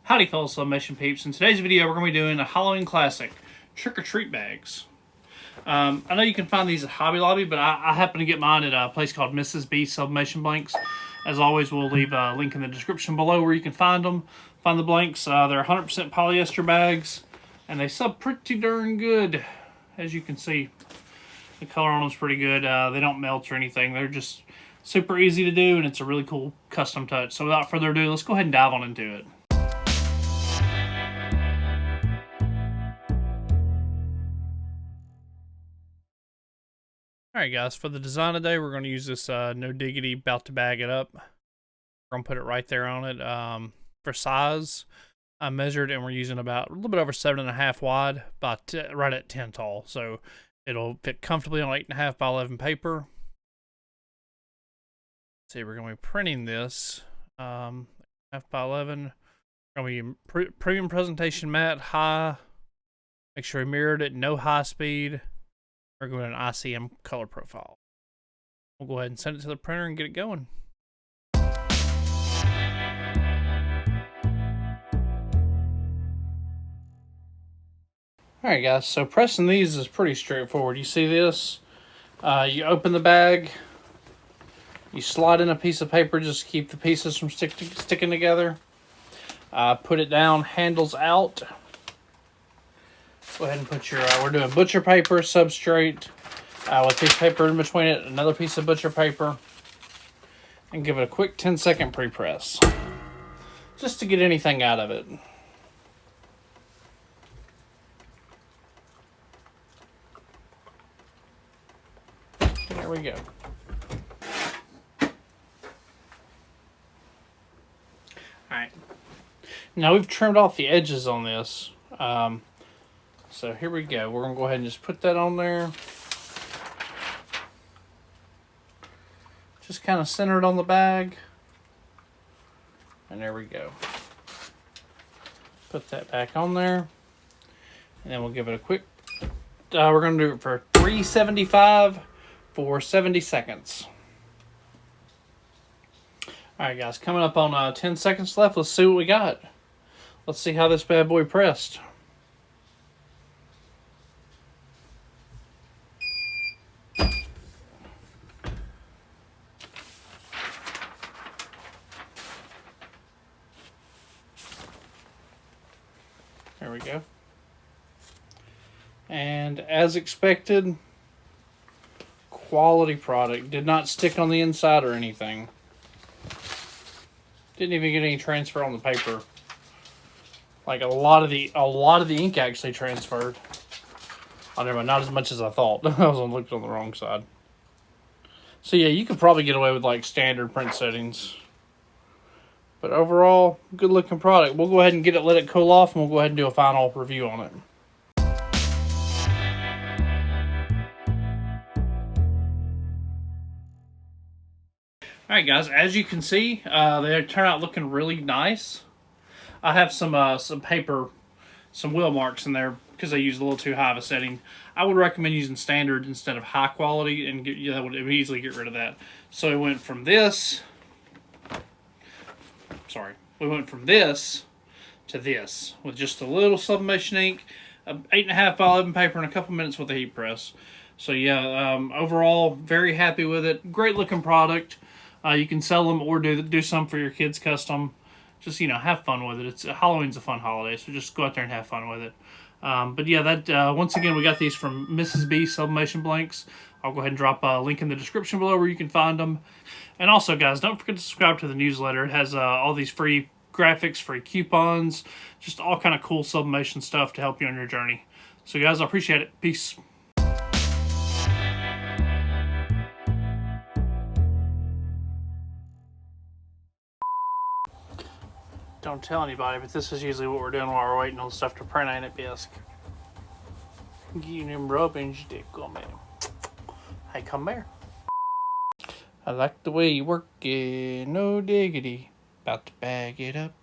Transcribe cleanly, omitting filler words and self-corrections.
Howdy fellow Sublimation peeps. In today's video we're going to be doing a Halloween classic, trick-or-treat bags. I know you can find these at Hobby Lobby, but I happen to get mine at a place called Mrs. B Sublimation Blanks. As always, we'll leave a link in the description below where you can find them. Find the blanks. They're 100% polyester bags, and they sub pretty darn good. As you can see, the color on them is pretty good. They don't melt or anything. They're just super easy to do, and it's a really cool custom touch. So without further ado, let's go ahead and dive on into it. Alright guys, for the design today, we're going to use this No Diggity About to Bag It Up. We're going to put it right there on it. For size, I measured and we're using about a little bit over 7.5 wide, about right at 10 tall. So it'll fit comfortably on 8.5 by 11 paper. Let's see, we're going to be printing this 8.5 by 11. We're going to be premium presentation matte, high. Make sure we mirrored it, no high speed. We're going to an ICM color profile. We'll go ahead and send it to the printer and get it going. Alright guys, so pressing these is pretty straightforward. You see this? You open the bag, you slide in a piece of paper just to keep the pieces from sticking together. Put it down, handles out. Go ahead and put your, we're doing butcher paper, substrate, with a piece of paper in between it, another piece of butcher paper, and give it a quick 10-second pre-press, just to get anything out of it. There we go. Alright, now we've trimmed off the edges on this. So here we go. We're going to go ahead and just put that on there. Just kind of center it on the bag. And there we go. Put that back on there. And then we'll give it a quick... we're going to do it for 375 for 70 seconds. Alright guys, coming up on 10 seconds left. Let's see what we got. Let's see how this bad boy pressed. There we go. And as expected, quality product. Did not stick on the inside or anything. Didn't even get any transfer on the paper. Like a lot of the ink actually transferred. Oh, never mind, not as much as I thought. I was looked on the wrong side. So yeah, you could probably get away with like standard print settings. But overall, good looking product. We'll go ahead and let it cool off, and we'll go ahead and do a final review on it. Alright guys, as you can see, they turn out looking really nice. I have some paper, some wheel marks in there because I used a little too high of a setting. I would recommend using standard instead of high quality, and that would easily get rid of that. So we went from this... we went from this to this with just a little sublimation ink, 8.5 by 11 paper, and a couple minutes with a heat press. So yeah, overall very happy with it. Great looking product. You can sell them or do some for your kids custom. Just, you know, have fun with it. Halloween's a fun holiday, so just go out there and have fun with it. But yeah, that once again, we got these from Mrs. B Sublimation Blanks. I'll go ahead and drop a link in the description below where you can find them. And also, guys, don't forget to subscribe to the newsletter. It has all these free graphics, free coupons, just all kind of cool sublimation stuff to help you on your journey. So, guys, I appreciate it. Peace. Don't tell anybody, but this is usually what we're doing while we're waiting on stuff to print, ain't it, Bisk? Getting them rubbing stick on me. Hey, come here. I like the way you work it, no diggity. About to bag it up.